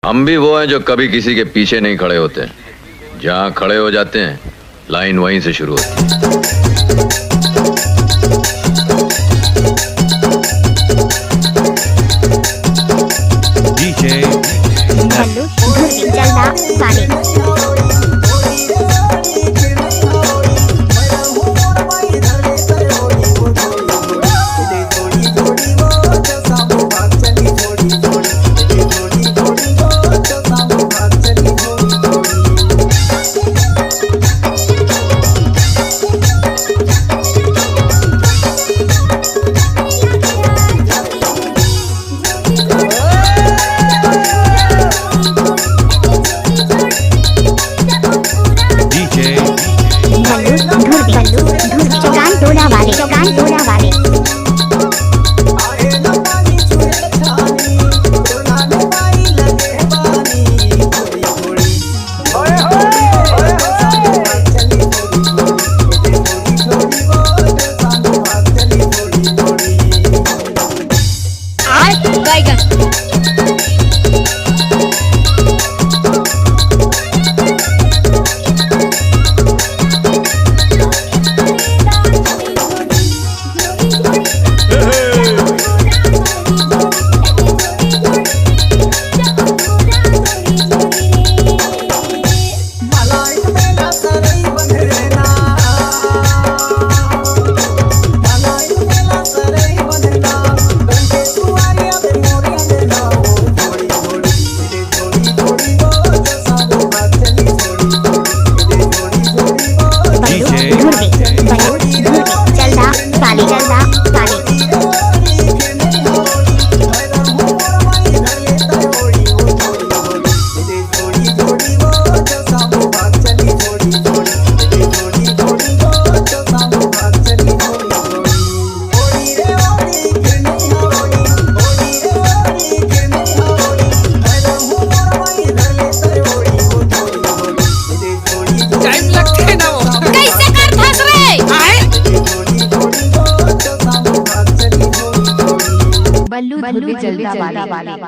हम भी वो हैं जो कभी किसी के पीछे नहीं खड़े होते। जहाँ खड़े हो जाते हैं लाइन वहीं से शुरू होती है। DJ भल्लू धुर्वी जलदा पानी चौगान टोला वाले बल्लू धुर्वी जलदा वाले।